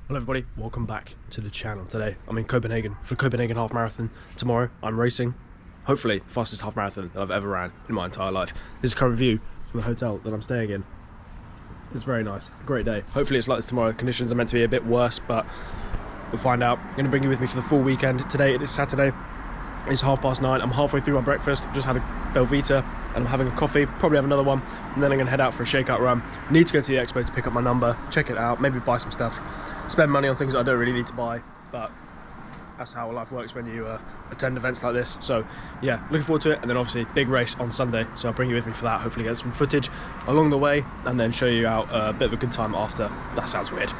Hello everybody, welcome back to the channel. Today I'm in Copenhagen for Copenhagen Half Marathon. Tomorrow I'm racing, hopefully, the fastest half marathon that I've ever ran in my entire life. This is a current view from the hotel that I'm staying in. It's very nice, great day. Hopefully it's like this tomorrow. Conditions are meant to be a bit worse, but we'll find out. I'm going to bring you with me for the full weekend. Today it is Saturday. It's 9:30. I'm halfway through my breakfast. I've just had a Belvita and I'm having a coffee, probably have another one, and then I'm going to head out for a shakeout run. Need to go to the expo to pick up my number, check it out, maybe buy some stuff, spend money on things that I don't really need to buy, but that's how life works when you attend events like this. So yeah, looking forward to it. And then obviously big race on Sunday, so I'll bring you with me for that, hopefully get some footage along the way and then show you out a bit of a good time after. That sounds weird.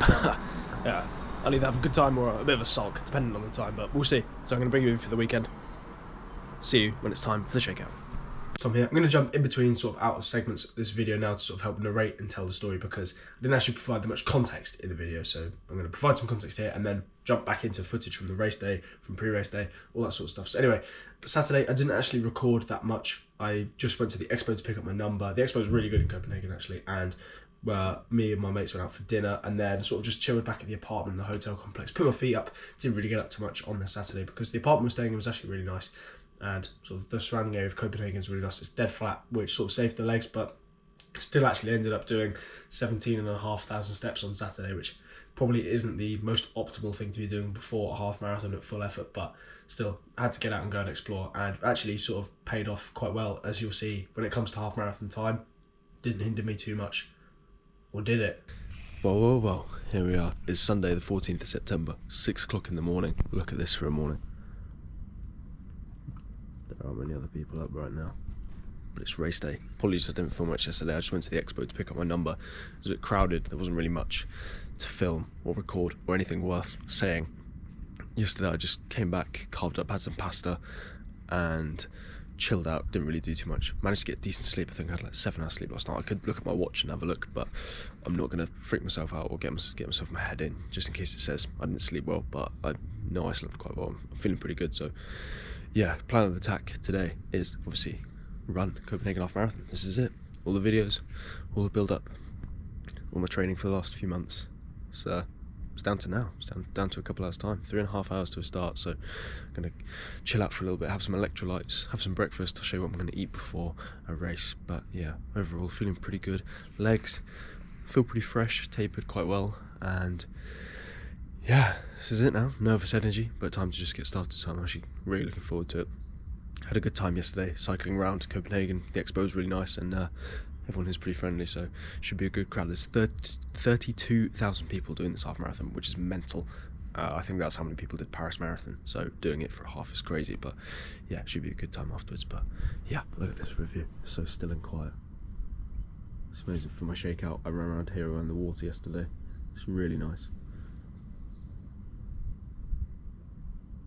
Yeah, I'll either have a good time or a bit of a sulk, depending on the time, but we'll see. So I'm going to bring you in for the weekend. See you when it's time for the shakeout. So I'm here. I'm going to jump in between sort of out of segments of this video now to sort of help narrate and tell the story, because I didn't actually provide that much context in the video. So I'm going to provide some context here and then jump back into footage from the race day, from pre-race day, all that sort of stuff. So anyway, Saturday I didn't actually record that much. I just went to the expo to pick up my number. The expo was really good in Copenhagen actually, and me and my mates went out for dinner and then sort of just chilled back at the apartment in the hotel complex. Put my feet up, didn't really get up too much on the Saturday because the apartment we're staying in was actually really nice. And sort of the surrounding area of Copenhagen is really nice. It's dead flat, which sort of saved the legs, but still actually ended up doing 17,500 steps on Saturday, which probably isn't the most optimal thing to be doing before a half marathon at full effort, but still had to get out and go and explore, and actually sort of paid off quite well, as you'll see when it comes to half marathon time. Didn't hinder me too much, or did it? Well, here we are. It's Sunday the 14th of September, 6 o'clock in the morning. Look at this for a morning. There aren't many other people up right now, but it's race day. Apologies I didn't film much yesterday. I just went to the expo to pick up my number. It was a bit crowded. There wasn't really much to film or record or anything worth saying. Yesterday I just came back, carved up, had some pasta and chilled out. Didn't really do too much. Managed to get decent sleep. I think I had like 7 hours sleep last night. I could look at my watch and have a look, but I'm not going to freak myself out or get myself my head in just in case it says I didn't sleep well, but I know I slept quite well. I'm feeling pretty good. So yeah, plan of attack today is obviously run Copenhagen Half Marathon. This is it. All the videos, all the build up, all my training for the last few months. So it's down to now. It's down to a couple hours time. 3.5 hours to a start. So I'm gonna chill out for a little bit, have some electrolytes, have some breakfast. I'll show you what I'm gonna eat before a race. But yeah, overall feeling pretty good. Legs feel pretty fresh, tapered quite well, and yeah, this is it now. Nervous energy, but time to just get started, so I'm actually really looking forward to it. Had a good time yesterday, cycling around Copenhagen. The expo was really nice, and everyone is pretty friendly, so should be a good crowd. There's 32,000 people doing this half marathon, which is mental. I think that's how many people did Paris Marathon, so doing it for a half is crazy, but yeah, should be a good time afterwards. But yeah, look at this review, it's so still and quiet. It's amazing. For my shakeout, I ran around here around the water yesterday. It's really nice.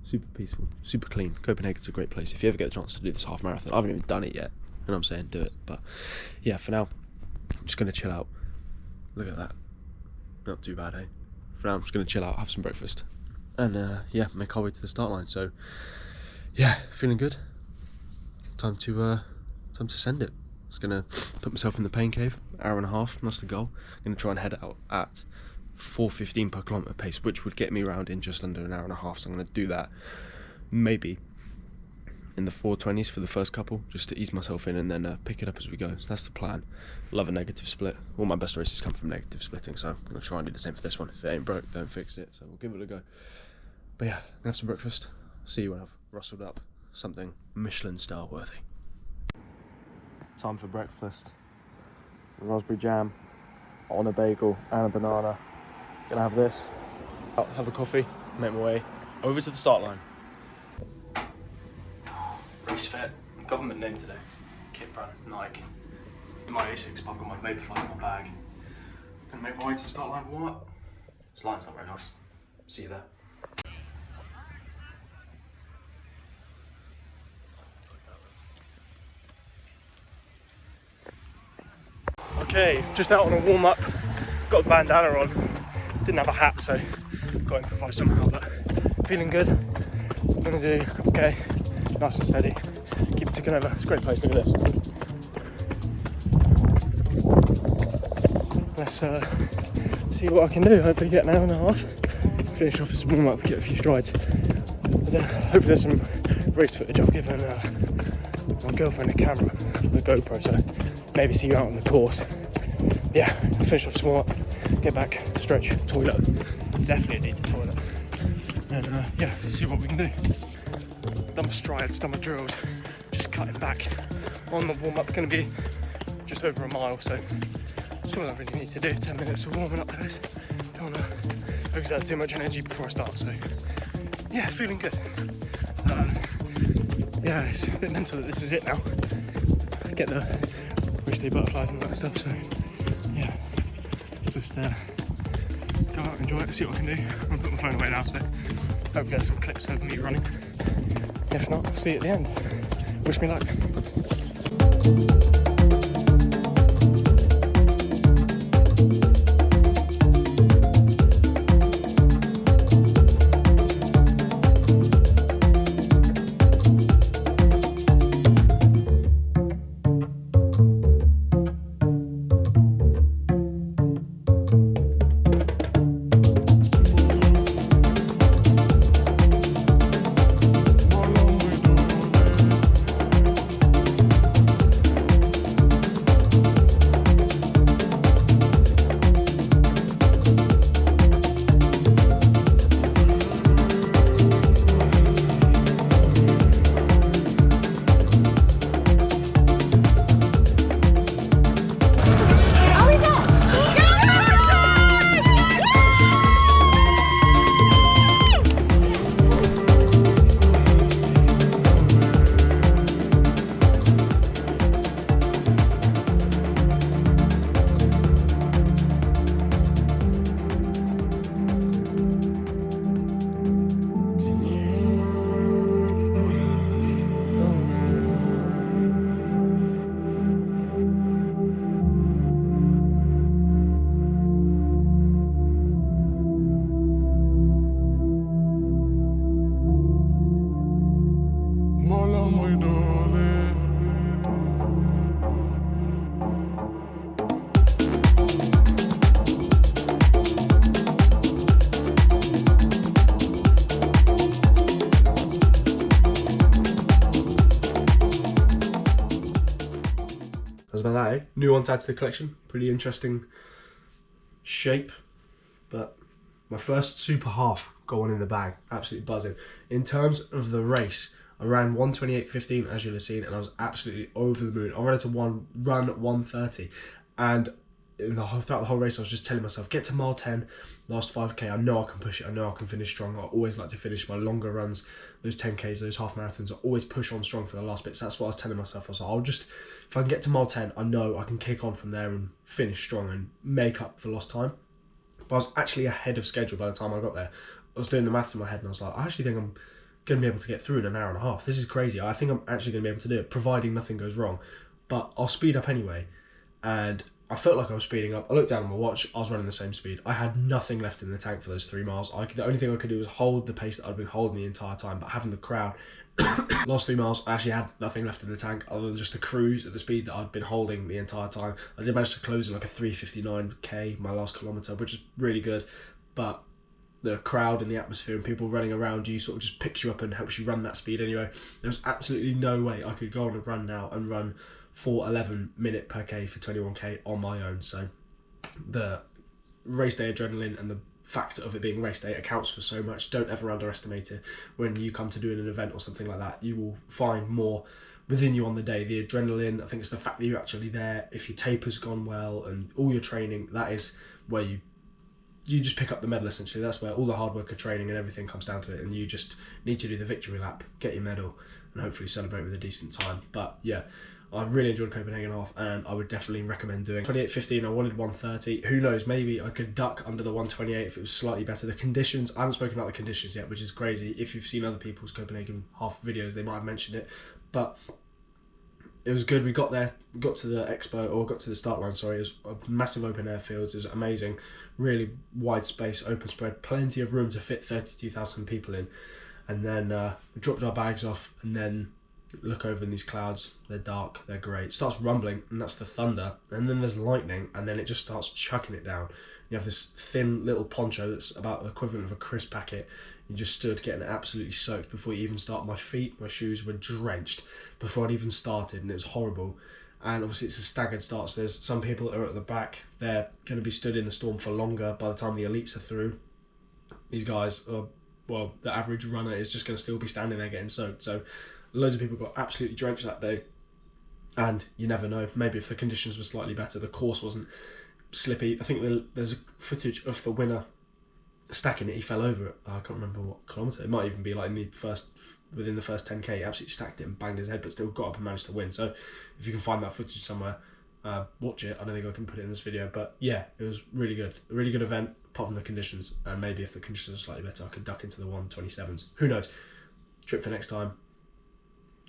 Super peaceful, super clean. Copenhagen's a great place. If you ever get a chance to do this half marathon, I haven't even done it yet, and I'm saying do it. But yeah, for now, I'm just gonna chill out. Look at that, not too bad, eh? For now, I'm just gonna chill out, have some breakfast, and yeah, make our way to the start line. So yeah, feeling good. Time to send it. Just gonna put myself in the pain cave. Hour and a half, that's the goal. I'm gonna try and head out at 4:15 per kilometre pace, which would get me around in just under an hour and a half. So I'm going to do that maybe in the 4:20s for the first couple, just to ease myself in, and then pick it up as we go. So that's the plan. Love a negative split. All my best races come from negative splitting, so I'm going to try and do the same for this one. If it ain't broke, don't fix it. So we'll give it a go. But yeah, I'm going to have some breakfast. See you when I've rustled up something Michelin star worthy. Time for breakfast. Raspberry jam on a bagel and a banana. Gonna have this, I'll have a coffee, make my way over to the start line. Race fit, government name today, kit brand, Nike. In my Asics, but I've got my Vaporflies in my bag. Gonna make my way to the start line, warm up. This line's not very nice. See you there. Okay, just out on a warm up, got a bandana on. Didn't have a hat, so got to improvise somehow, but feeling good. I'm gonna do okay, nice and steady. Keep it ticking over. It's a great place, look at this. Let's see what I can do. Hopefully get an hour and a half, finish off this warm up, get a few strides. But then hopefully there's some race footage. I've given my girlfriend a camera, a GoPro, so maybe see you out on the course. Yeah, finish off this warm up, get back, stretch, toilet. Definitely need the toilet. And yeah, see what we can do. Done my strides, done my drills, just cutting back on the warm up. Going to be just over a mile, so that's all I really need to do. 10 minutes of warming up to this. Don't want to exert too much energy before I start, so yeah, feeling good. Yeah, it's a bit mental that this is it now. Get the race day butterflies and all that stuff, so yeah, just go out, enjoy it, see what I can do. I'm going to put my phone away now, so hopefully there's some clips of me running. If not, see you at the end. Wish me luck. That's about that, eh? New ones add to the collection. Pretty interesting shape. But my first super half got one in the bag. Absolutely buzzing. In terms of the race, I ran 1:28.15 as you'll have seen, and I was absolutely over the moon. I ran at 1:30, and throughout the whole race I was just telling myself, get to mile 10, last 5k, I know I can push it, I know I can finish strong. I always like to finish my longer runs, those 10ks, those half marathons, I always push on strong for the last bits. That's what I was telling myself. I was like, if I can get to mile 10, I know I can kick on from there and finish strong and make up for lost time. But I was actually ahead of schedule by the time I got there. I was doing the maths in my head and I was like, I actually think I'm going to be able to get through in an hour and a half. This is crazy. I think I'm actually going to be able to do it, providing nothing goes wrong. But I'll speed up anyway. And I felt like I was speeding up. I looked down at my watch. I was running the same speed. I had nothing left in the tank for those 3 miles. The only thing I could do was hold the pace that I'd been holding the entire time. But having the crowd, last 3 miles, I actually had nothing left in the tank other than just to cruise at the speed that I'd been holding the entire time. I did manage to close in like a 3:59k my last kilometre, which is really good. But the crowd and the atmosphere and people running around you sort of just picks you up and helps you run that speed anyway. There was absolutely no way I could go on a run now and run 4:11 minute per k for 21k on my own. So the race day adrenaline and the fact of it being race day accounts for so much. Don't ever underestimate it. When you come to doing an event or something like that, you will find more within you on the day. The adrenaline, I think it's the fact that you're actually there. If your taper's gone well and all your training, that is where you just pick up the medal essentially. That's where all the hard work of training and everything comes down to it, and you just need to do the victory lap, get your medal, and hopefully celebrate with a decent time. But yeah, I really enjoyed Copenhagen Half, and I would definitely recommend doing 28.15. I wanted 1:30. Who knows, maybe I could duck under the 1:28 if it was slightly better. The conditions, I haven't spoken about the conditions yet, which is crazy. If you've seen other people's Copenhagen Half videos, they might have mentioned it, but it was good. We got there, got to the expo, or got to the start line, sorry. It was a massive open air fields. It was amazing, really wide space, open spread, plenty of room to fit 32,000 people in. And then we dropped our bags off, and then look over in these clouds. They're dark, they're grey. It starts rumbling, and that's the thunder. And then there's lightning, and then it just starts chucking it down. You have this thin little poncho that's about the equivalent of a crisp packet. You just stood getting absolutely soaked before you even start. My feet, my shoes were drenched before I'd even started, and it was horrible. And obviously it's a staggered start, so there's some people that are at the back. They're going to be stood in the storm for longer by the time the elites are through. These guys are, well, the average runner is just going to still be standing there getting soaked. So loads of people got absolutely drenched that day. And you never know, maybe if the conditions were slightly better, the course wasn't slippy. I think there's footage of the winner stacking it. He fell over it. I can't remember what kilometre. It might even be like within the first 10k. He absolutely stacked it and banged his head, but still got up and managed to win. So if you can find that footage somewhere, watch it. I don't think I can put it in this video, but yeah, it was really good. A really good event, apart from the conditions. And maybe if the conditions are slightly better, I could duck into the 127s. Who knows? Trip for next time.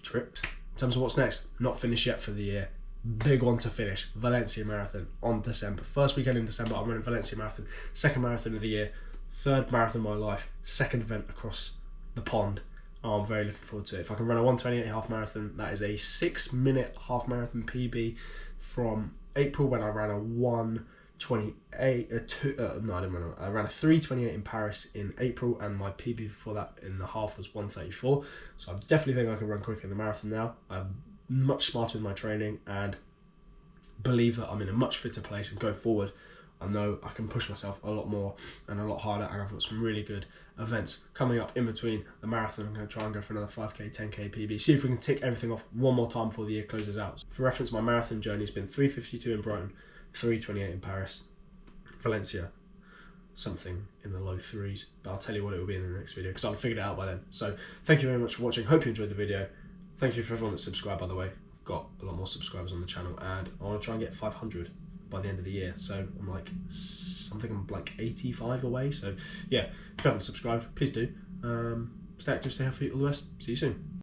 Trip. In terms of what's next, not finished yet for the year. Big one to finish, Valencia Marathon on December. First weekend in December, I'm running Valencia Marathon. Second marathon of the year. Third marathon of my life. Second event across the pond. Oh, I'm very looking forward to it. If I can run a 1:28 half marathon, that is a 6-minute half marathon PB from April when I ran a 1:28. I ran a 3:28 in Paris in April, and my PB before that in the half was 1:34. So I definitely think I can run quicker in the marathon now. I'm much smarter with my training and believe that I'm in a much fitter place, and go forward I know I can push myself a lot more and a lot harder, and I've got some really good events coming up in between the marathon. I'm going to try and go for another 5k, 10k PB, see if we can tick everything off one more time before the year closes out. For reference, my marathon journey has been 3:52 in Brighton, 3:28 in Paris, Valencia, something in the low threes, but I'll tell you what it will be in the next video because I'll have figured it out by then. So thank you very much for watching. Hope you enjoyed the video. Thank you for everyone that's subscribed, by the way. Got a lot more subscribers on the channel, and I want to try and get 500 by the end of the year. So I'm like 85 away. So yeah, if you haven't subscribed, please do. Stay active, stay healthy, all the best. See you soon.